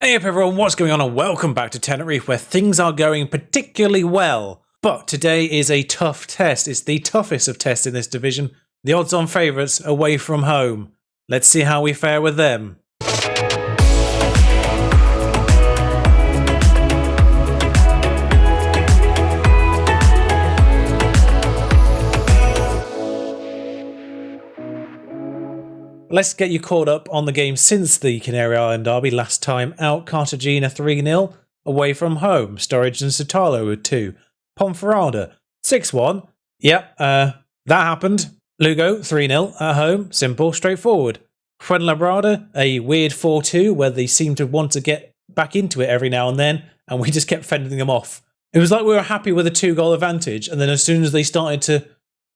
Hey up everyone, what's going on and welcome back to Tenerife where things are going particularly well. But today is a tough test. It's the toughest of tests in this division. The odds-on favourites away from home. Let's see how we fare with them. Let's get you caught up on the game since the Canary Island derby last time out. Cartagena 3-0 away from home. Sturridge and Sotalo with 2. Ponferrada 6-1. Yep, that happened. Lugo 3-0 at home. Simple, straightforward. Fuenlabrada, a weird 4-2 where they seem to want to get back into it every now and then, and we just kept fending them off. It was like we were happy with a 2-goal advantage, and then as soon as they started to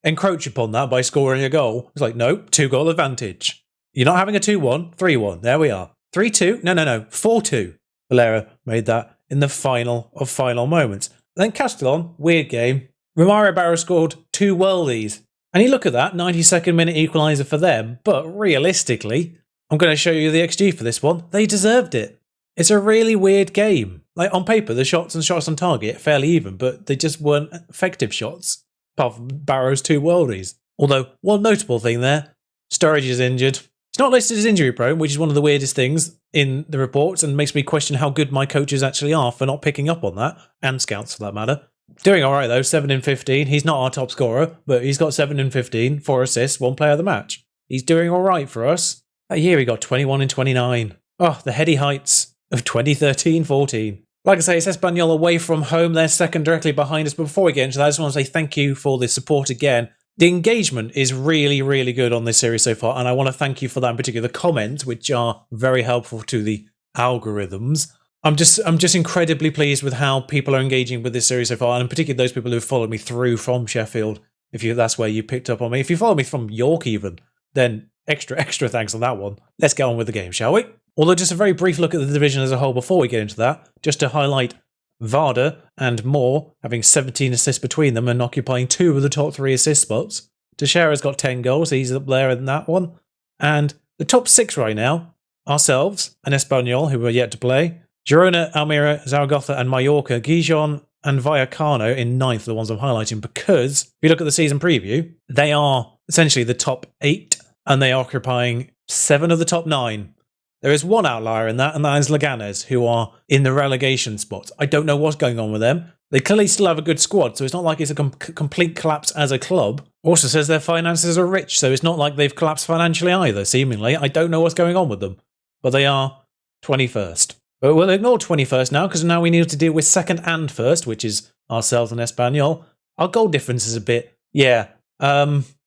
encroach upon that by scoring a goal, it's like, no, 2-goal advantage. You're not having a 2-1, 3-1. There we are. 3-2? No. 4-2. Valera made that in the final of final moments. Then Castellon, weird game. Romario Barrow scored 2 worldies. And you look at that, 92nd minute equaliser for them. But realistically, I'm going to show you the XG for this one. They deserved it. It's a really weird game. Like on paper, the shots on target, fairly even, but they just weren't effective shots. Apart from Barrow's 2 worldies. Although, one notable thing there, Sturridge is injured. It's not listed as injury prone, which is one of the weirdest things in the reports and makes me question how good my coaches actually are for not picking up on that, and scouts for that matter. Doing alright though, 7 in 15. He's not our top scorer, but he's got 7 in 15, 4 assists, 1 player of the match. He's doing alright for us. That year he got 21 in 29. Oh, the heady heights of 2013-14. Like I say, it's Espanyol away from home. They're second directly behind us. But before we get into that, I just want to say thank you for the support again. The engagement is really, really good on this series so far, and I want to thank you for that in particular. The comments, which are very helpful to the algorithms. I'm just incredibly pleased with how people are engaging with this series so far, and particularly those people who have followed me through from Sheffield. That's where you picked up on me. If you follow me from York even, then extra thanks on that one. Let's get on with the game, shall we? Although just a very brief look at the division as a whole before we get into that, just to highlight Varda and Moore having 17 assists between them and occupying 2 of the top 3 assist spots. Teixeira's got 10 goals, he's up there in that one. And the top 6 right now, ourselves and Espanyol, who are yet to play, Girona, Almeria, Zaragoza and Mallorca, Gijon and Vallecano in 9th, the ones I'm highlighting, because if you look at the season preview, they are essentially the top 8 and they are occupying 7 of the top 9. There is one outlier in that, and that is Leganes, who are in the relegation spots. I don't know what's going on with them. They clearly still have a good squad, so it's not like it's a complete collapse as a club. Also says their finances are rich, so it's not like they've collapsed financially either, seemingly. I don't know what's going on with them. But they are 21st. But we'll ignore 21st now, because now we need to deal with 2nd and 1st, which is ourselves and Espanyol. Our goal difference is a bit,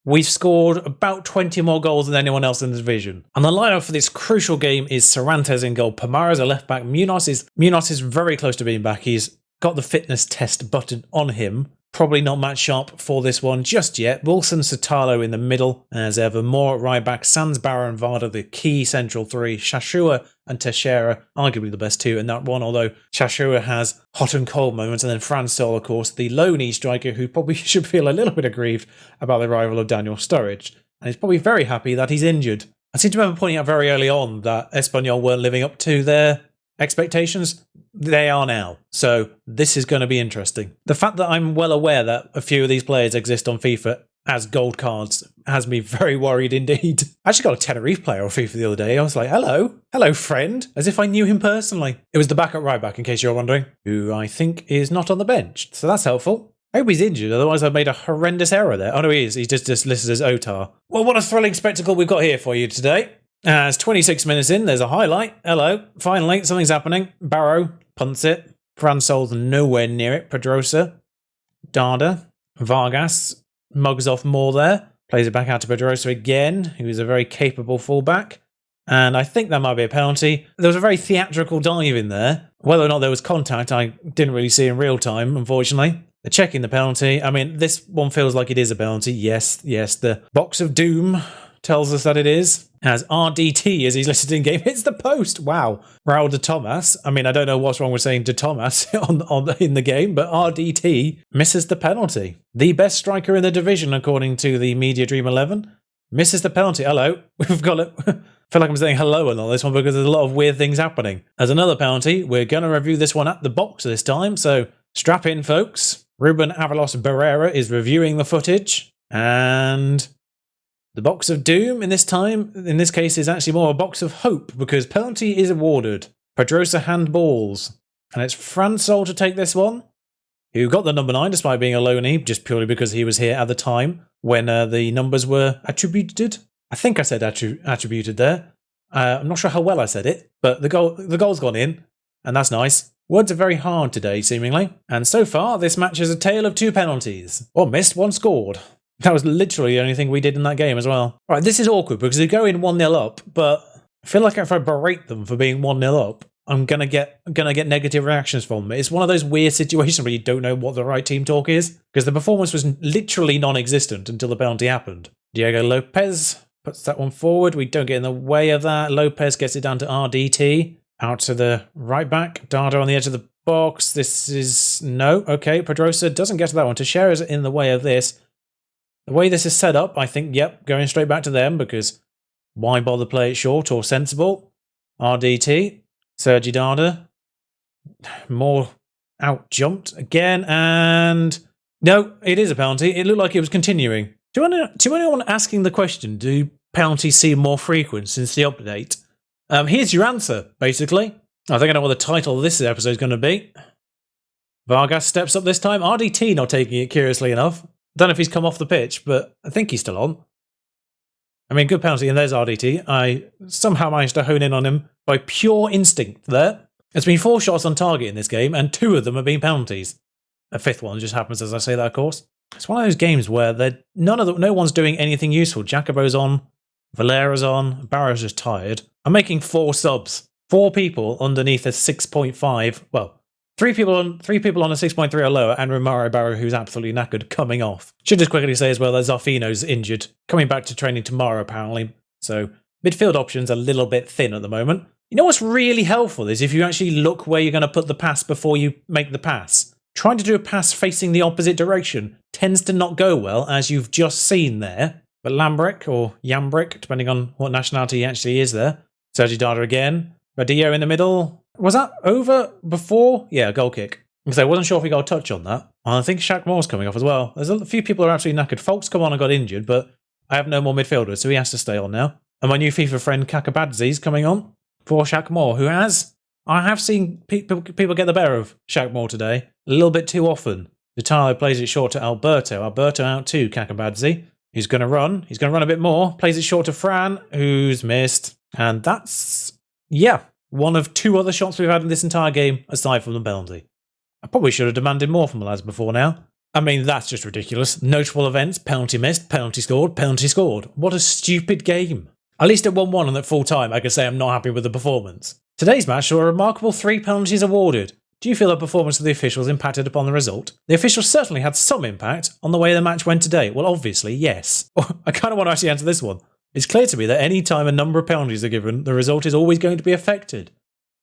we've scored about 20 more goals than anyone else in the division. And the lineup for this crucial game is Cervantes in goal. Pamara is a left back. Munoz is very close to being back. He's got the fitness test button on him. Probably not match sharp for this one just yet. Wilson, Sotalo in the middle as ever. Moore at right back. Sands, Barrow and Varda, the key central 3. Shashua and Teixeira, arguably the best 2 in that one, although Shashua has hot and cold moments. And then Fran Sol, of course, the loney striker who probably should feel a little bit aggrieved about the arrival of Daniel Sturridge. And he's probably very happy that he's injured. I seem to remember pointing out very early on that Espanyol weren't living up to their expectations. They are now. So this is going to be interesting. The fact that I'm well aware that a few of these players exist on FIFA as gold cards has me very worried indeed. I actually got a Tenerife player on FIFA the other day. I was like, hello friend, as if I knew him personally. It was the backup right back, in case you're wondering, who I think is not on the bench. So that's helpful. I hope he's injured, otherwise I've made a horrendous error there. Oh no, he is. He's just listed as Otar. Well, what a thrilling spectacle we've got here for you today. As 26 minutes in, there's a highlight. Hello, finally, something's happening. Barrow punts it. Fransol's nowhere near it. Pedrosa. Darda. Vargas mugs off Moore there. Plays it back out to Pedrosa again, who is a very capable fullback. And I think that might be a penalty. There was a very theatrical dive in there. Whether or not there was contact, I didn't really see in real time, unfortunately. They're checking the penalty. I mean, this one feels like it is a penalty. Yes, the box of doom tells us that it is. As RDT, as he's listed in game, hits the post. Wow. Raul de Tomas. I mean, I don't know what's wrong with saying de Tomas in the game, but RDT misses the penalty. The best striker in the division, according to the Media Dream 11, misses the penalty. Hello. We've got it. feel like I'm saying hello on this one because there's a lot of weird things happening. As another penalty, we're going to review this one at the box this time, so strap in, folks. Ruben Avalos Barrera is reviewing the footage, and the box of doom in this case, is actually more a box of hope because penalty is awarded. Pedrosa handballs, and it's Fransol to take this one, who got the number 9 despite being a loanee, just purely because he was here at the time when the numbers were attributed. I think I said attributed there. I'm not sure how well I said it, but the goal's gone in, and that's nice. Words are very hard today, seemingly. And so far, this match is a tale of 2 penalties. One missed, one scored. That was literally the only thing we did in that game as well. Right, this is awkward because they go in 1-0 up, but I feel like if I berate them for being 1-0 up, I'm gonna get negative reactions from them. It's one of those weird situations where you don't know what the right team talk is, because the performance was literally non-existent until the penalty happened. Diego Lopez puts that one forward. We don't get in the way of that. Lopez gets it down to RDT. Out to the right back. Dada on the edge of the box. This is... no. Okay, Pedrosa doesn't get to that one. Teixeira is in the way of this. The way this is set up, I think, yep, going straight back to them because why bother play it short or sensible? RDT. Sergi Dada. More out-jumped again, and... no, it is a penalty. It looked like it was continuing. To anyone asking the question, do penalties seem more frequent since the update? Here's your answer, basically. I think I know what the title of this episode is going to be. Vargas steps up this time. RDT not taking it, curiously enough. Don't know if he's come off the pitch, but I think he's still on. I mean, good penalty, and there's RDT. I somehow managed to hone in on him by pure instinct there. There's been 4 shots on target in this game, and 2 of them have been penalties. A 5th one just happens as I say that, of course. It's one of those games where no one's doing anything useful. Jacobo's on, Valera's on, Barrow's just tired. I'm making 4 subs. 4 people underneath a 6.5. Well, 3 people on a 6.3 or lower, and Romario Barrow, who's absolutely knackered, coming off. Should just quickly say as well that Zarfino's injured, coming back to training tomorrow apparently. So midfield options a little bit thin at the moment. You know what's really helpful is if you actually look where you're going to put the pass before you make the pass. Trying to do a pass facing the opposite direction tends to not go well, as you've just seen there. But Lambrick, or Yambrick, depending on what nationality he actually is there. Sergi Dada again. Badillo in the middle. Was that over before? Yeah, goal kick. Because I wasn't sure if we got a touch on that. I think Shaq Moore's coming off as well. There's a few people who are absolutely knackered. Folks come on and got injured, but I have no more midfielders, so he has to stay on now. And my new FIFA friend Kakabadze's coming on for Shaq Moore, who has... I have seen people get the better of Shaq Moore today. A little bit too often. Vitalo plays it short to Alberto. Alberto out to Kakabadze. He's going to run. He's going to run a bit more. Plays it short to Fran, who's missed. And that's, yeah, one of 2 other shots we've had in this entire game, aside from the penalty. I probably should have demanded more from the lads before now. I mean, that's just ridiculous. Notable events, penalty missed, penalty scored, penalty scored. What a stupid game. At least at 1-1 and at full time, I can say I'm not happy with the performance. Today's match saw a remarkable 3 penalties awarded. Do you feel the performance of the officials impacted upon the result? The officials certainly had some impact on the way the match went today. Well, obviously, yes. I kind of want to actually answer this one. It's clear to me that any time a number of penalties are given, the result is always going to be affected.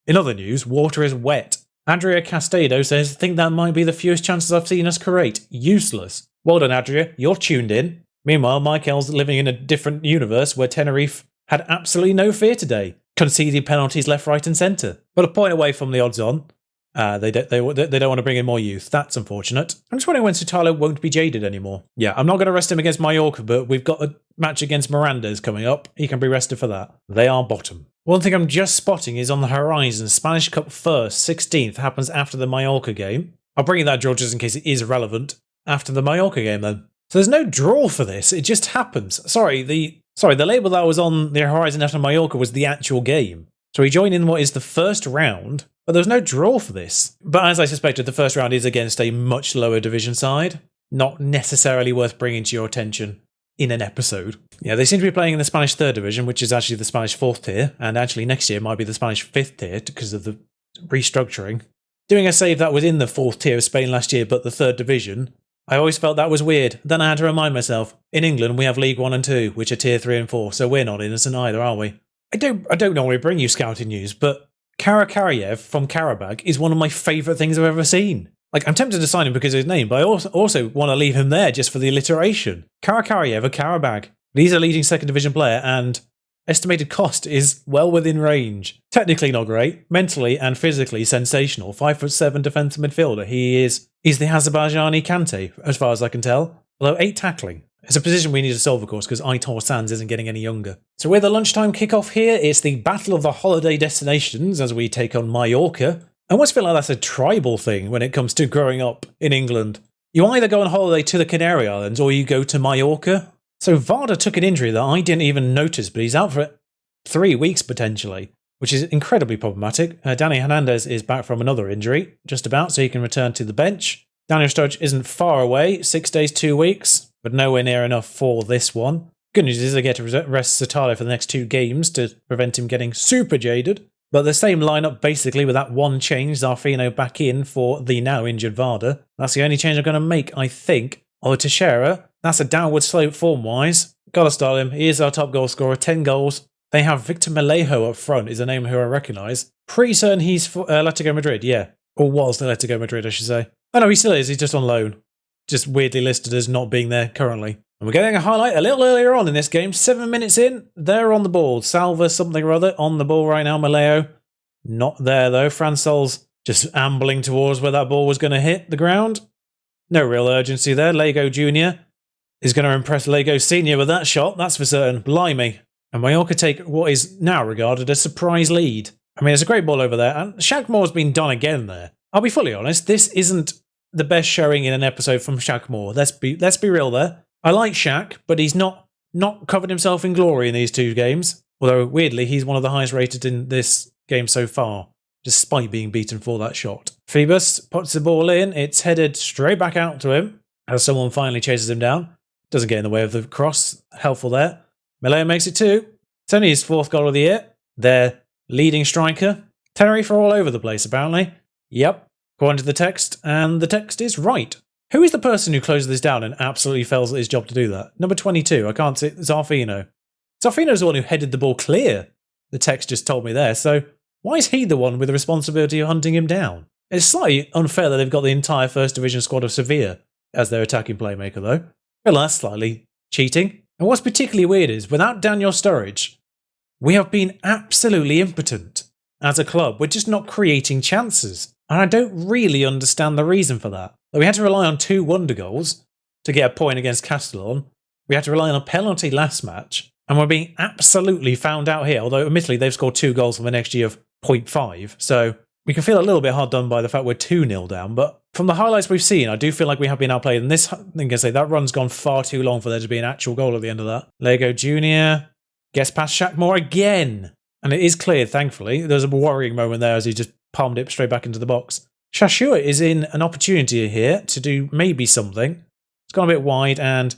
In other news, water is wet. Andrea Castedo says, think that might be the fewest chances I've seen us create. Useless. Well done, Andrea. You're tuned in. Meanwhile, Michael's living in a different universe where Tenerife had absolutely no fear today. Conceded penalties left, right and centre. But a point away from the odds on. They don't want to bring in more youth. That's unfortunate. I'm just wondering when Sutalo won't be jaded anymore. Yeah, I'm not going to rest him against Mallorca, but we've got a match against Miranda's coming up. He can be rested for that. They are bottom. One thing I'm just spotting is on the horizon. Spanish Cup first, 16th, happens after the Mallorca game. I'll bring you that draw just in case it is relevant. After the Mallorca game then. So there's no draw for this. It just happens. Sorry, the label that was on the horizon after Mallorca was the actual game. So we join in what is the first round, but there's no draw for this. But as I suspected, the first round is against a much lower division side. Not necessarily worth bringing to your attention in an episode. Yeah, they seem to be playing in the Spanish 3rd division, which is actually the Spanish 4th tier, and actually next year might be the Spanish 5th tier because of the restructuring. Doing a save that was in the 4th tier of Spain last year, but the 3rd division, I always felt that was weird. Then I had to remind myself, in England we have League 1 and 2, which are tier 3 and 4, so we're not innocent either, are we? I don't normally bring you scouting news, but Karakaryev from Karabag is one of my favourite things I've ever seen. Like, I'm tempted to sign him because of his name, but I also want to leave him there just for the alliteration. Karakaryev of Karabag. He's a leading 2nd division player, and estimated cost is well within range. Technically not great, mentally and physically sensational. 5'7" defensive midfielder. He's the Azerbaijani Kante, as far as I can tell. Although 8 tackling. It's a position we need to solve, of course, because Aitor Sands isn't getting any younger. So with the lunchtime kickoff here, it's the battle of the holiday destinations as we take on Mallorca. I almost feel like that's a tribal thing when it comes to growing up in England. You either go on holiday to the Canary Islands or you go to Mallorca. So Varda took an injury that I didn't even notice, but he's out for 3 weeks potentially, which is incredibly problematic. Danny Hernandez is back from another injury, just about, so he can return to the bench. Daniel Sturridge isn't far away, 6 days, 2 weeks, but nowhere near enough for this one. Good news is they get to rest Satale for the next 2 games to prevent him getting super jaded. But the same lineup basically with that one change, Zarfino back in for the now injured Varda. That's the only change I'm going to make, I think. Although Teixeira, that's a downward slope form-wise. Gotta start him. He is our top goal scorer, 10 goals. They have Victor Melejo up front, is a name who I recognise. Pretty certain he's for Atletico Madrid, yeah. Or was Atletico Madrid, I should say. Oh no, he still is. He's just on loan. Just weirdly listed as not being there currently. And we're getting a highlight a little earlier on in this game. 7 minutes in, they're on the ball. Salva something or other on the ball right now. Maleo not there though. Fransol's just ambling towards where that ball was going to hit the ground. No real urgency there. Lego Jr. is going to impress Lego Sr. with that shot. That's for certain. Blimey. And Mallorca take what is now regarded as a surprise lead. I mean, it's a great ball over there. And Shaq Moore's been done again there. I'll be fully honest. This isn't the best showing in an episode from Shaq Moore. Let's be real there. I like Shaq, but he's not covered himself in glory in these 2 games. Although, weirdly, he's one of the highest rated in this game so far, despite being beaten for that shot. Phoebus puts the ball in. It's headed straight back out to him as someone finally chases him down. Doesn't get in the way of the cross. Helpful there. Maleo makes it 2. It's only his 4th goal of the year. Their leading striker. Tenerife are all over the place, apparently. Yep, according to the text, and the text is right. Who is the person who closes this down and absolutely fails at his job to do that? Number 22, I can't see. Zarfino. Zarfino's the one who headed the ball clear. The text just told me there, so why is he the one with the responsibility of hunting him down? It's slightly unfair that they've got the entire First Division squad of Sevilla as their attacking playmaker, though. Well, that's slightly cheating. And what's particularly weird is, without Daniel Sturridge, we have been absolutely impotent as a club. We're just not creating chances. And I don't really understand the reason for that. We had to rely on 2 wonder goals to get a point against Castellon. We had to rely on a penalty last match. And we're being absolutely found out here. Although, admittedly, they've scored 2 goals from an XG of 0.5. So we can feel a little bit hard done by the fact we're 2-0 down. But from the highlights we've seen, I do feel like we have been outplayed. And this, I'm say, that run's gone far too long for there to be an actual goal at the end of that. Lego Jr. gets past Shaq Moore again. And it is clear, thankfully. There's a worrying moment there as he just palmed it straight back into the box. Shashua is in an opportunity here to do maybe something. It's gone a bit wide and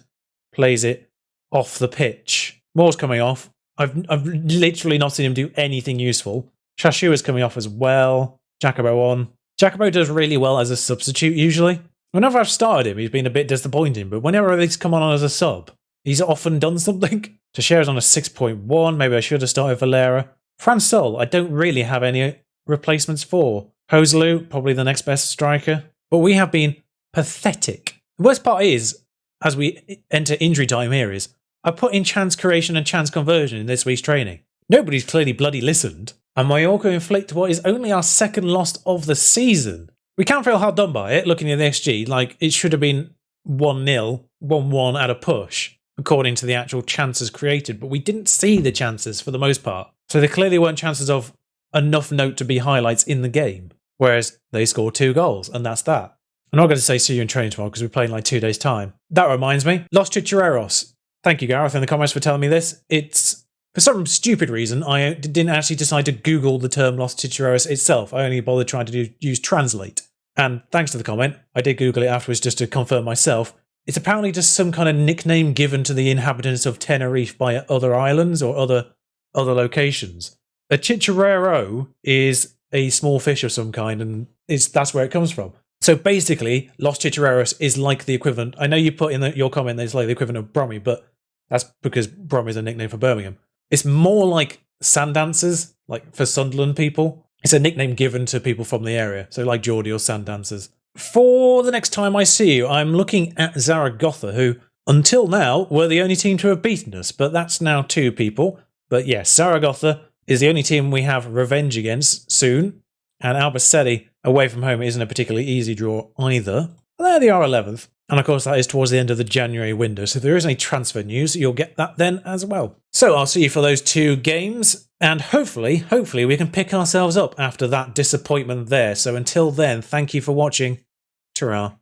plays it off the pitch. Moore's coming off. I've literally not seen him do anything useful. Shashua's coming off as well. Jacobo on. Jacobo does really well as a substitute usually. Whenever I've started him, he's been a bit disappointing, but whenever he's come on as a sub, he's often done something. Teixeira's on a 6.1. Maybe I should have started Valera. Fransol, I don't really have any replacements for. Joselu, probably the next best striker. But we have been pathetic. The worst part is, as we enter injury time here, is I put in chance creation and chance conversion in this week's training. Nobody's clearly bloody listened. And Mallorca inflict what is only our 2nd loss of the season. We can't feel hard done by it, looking at the XG. Like, it should have been 1-0, 1-1 at a push, according to the actual chances created. But we didn't see the chances for the most part. So there clearly weren't chances of enough note to be highlights in the game. Whereas they scored 2 goals, and that's that. I'm not going to say see you in training tomorrow because we're playing like 2 days' time. That reminds me, Los Chichareros. Thank you, Gareth, in the comments for telling me this. It's, for some stupid reason, I didn't actually decide to Google the term Los Chichareros itself. I only bothered trying to use translate. And thanks to the comment, I did Google it afterwards just to confirm myself. It's apparently just some kind of nickname given to the inhabitants of Tenerife by other islands or other locations. A chicharrero is a small fish of some kind, and that's where it comes from. So basically, Los Chichareros is like the equivalent. I know you put in your comment that it's like the equivalent of Bromley, but that's because Bromley is a nickname for Birmingham. It's more like sand dancers, like for Sunderland people. It's a nickname given to people from the area, so like Geordie or sand dancers. For the next time I see you, I'm looking at Zaragoza, who, until now, were the only team to have beaten us, but that's now 2 people. But yeah, Zaragoza is the only team we have revenge against soon. And Albacete away from home isn't a particularly easy draw either. There they are 11th. And of course, that is towards the end of the January window. So if there is any transfer news, you'll get that then as well. So I'll see you for those 2 games. And hopefully we can pick ourselves up after that disappointment there. So until then, thank you for watching. Ta-ra.